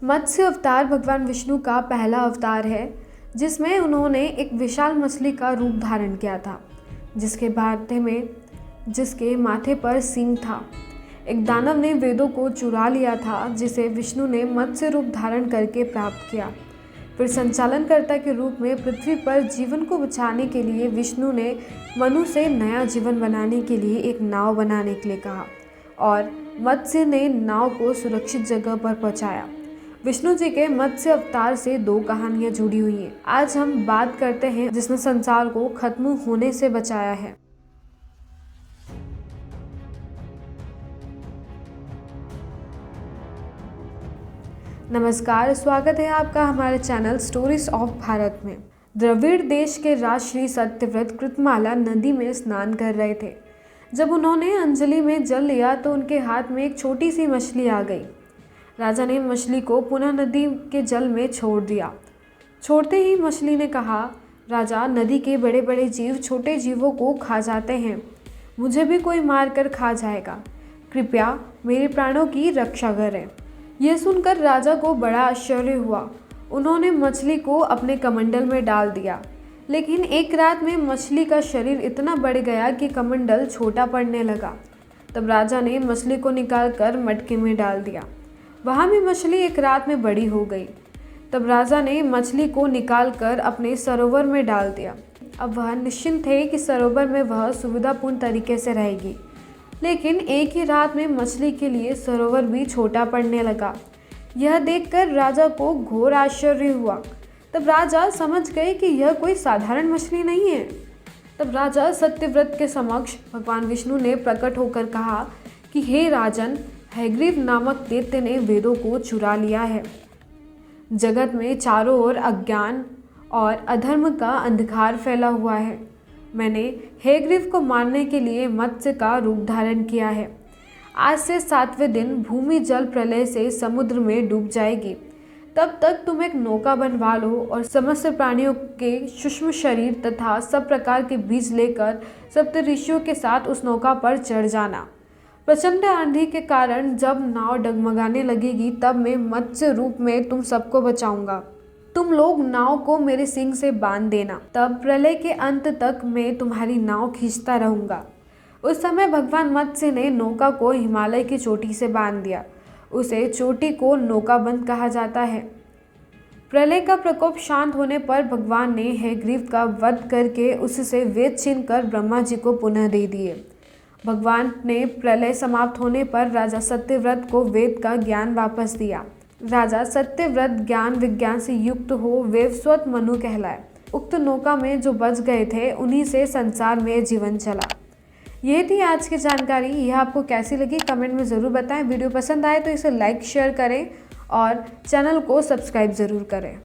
मत्स्य अवतार भगवान विष्णु का पहला अवतार है जिसमें उन्होंने एक विशाल मछली का रूप धारण किया था, जिसके माथे पर सींग था। एक दानव ने वेदों को चुरा लिया था जिसे विष्णु ने मत्स्य रूप धारण करके प्राप्त किया। फिर संचालनकर्ता के रूप में पृथ्वी पर जीवन को बचाने के लिए विष्णु ने मनु से नया जीवन बनाने के लिए एक नाव बनाने के लिए कहा और मत्स्य ने नाव को सुरक्षित जगह पर पहुंचाया। विष्णु जी के मत्स्य अवतार से दो कहानियां जुड़ी हुई हैं। आज हम बात करते हैं जिसने संसार को खत्म होने से बचाया है। नमस्कार, स्वागत है आपका हमारे चैनल स्टोरीज ऑफ भारत में। द्रविड़ देश के राजश्री सत्यव्रत कृतमाला नदी में स्नान कर रहे थे। जब उन्होंने अंजलि में जल लिया तो उनके हाथ में एक छोटी सी मछली आ गई। राजा ने मछली को पुनः नदी के जल में छोड़ दिया। छोड़ते ही मछली ने कहा, राजा, नदी के बड़े बड़े जीव छोटे जीवों को खा जाते हैं, मुझे भी कोई मार कर खा जाएगा, कृपया मेरे प्राणों की रक्षा करें। यह सुनकर राजा को बड़ा आश्चर्य हुआ। उन्होंने मछली को अपने कमंडल में डाल दिया, लेकिन एक रात में मछली का शरीर इतना बढ़ गया कि कमंडल छोटा पड़ने लगा। तब राजा ने मछली को निकालकर मटके में डाल दिया। वहाँ भी मछली एक रात में बड़ी हो गई। तब राजा ने मछली को निकालकर अपने सरोवर में डाल दिया। अब वह निश्चिंत थे कि सरोवर में वह सुविधापूर्ण तरीके से रहेगी, लेकिन एक ही रात में मछली के लिए सरोवर भी छोटा पड़ने लगा। यह देखकर राजा को घोर आश्चर्य हुआ। तब राजा समझ गए कि यह कोई साधारण मछली नहीं है। तब राजा सत्यव्रत के समक्ष भगवान विष्णु ने प्रकट होकर कहा कि हे राजन, हैग्रीव नामक दैत्य ने वेदों को चुरा लिया है। जगत में चारों ओर अज्ञान और अधर्म का अंधकार फैला हुआ है। मैंने हैग्रीव को मारने के लिए मत्स्य का रूप धारण किया है। आज से 7वें दिन भूमि जल प्रलय से समुद्र में डूब जाएगी। तब तक तुम एक नौका बनवा लो और समस्त प्राणियों के सूक्ष्म शरीर तथा सब प्रकार के बीज लेकर सप्त ऋषियों के साथ उस नौका पर चढ़ जाना। प्रचंड आंधी के कारण जब नाव डगमगाने लगेगी तब मैं मत्स्य रूप में तुम सबको बचाऊंगा। तुम लोग नाव को मेरे सींग से बांध देना। तब प्रलय के अंत तक मैं तुम्हारी नाव खींचता रहूंगा। उस समय भगवान मत्स्य ने नौका को हिमालय की चोटी से बांध दिया। उसे चोटी को नौकाबंद कहा जाता है। प्रलय का प्रकोप शांत होने पर भगवान ने हैग्रीव का वध करके उससे वेद छीन कर ब्रह्मा जी को पुनः दे दिए। भगवान ने प्रलय समाप्त होने पर राजा सत्यव्रत को वेद का ज्ञान वापस दिया। राजा सत्यव्रत ज्ञान विज्ञान से युक्त हो वैवस्वत मनु कहलाए। उक्त नौका में जो बच गए थे उन्हीं से संसार में जीवन चला। यह थी आज की जानकारी। यह आपको कैसी लगी कमेंट में ज़रूर बताएं। वीडियो पसंद आए तो इसे लाइक शेयर करें और चैनल को सब्सक्राइब ज़रूर करें।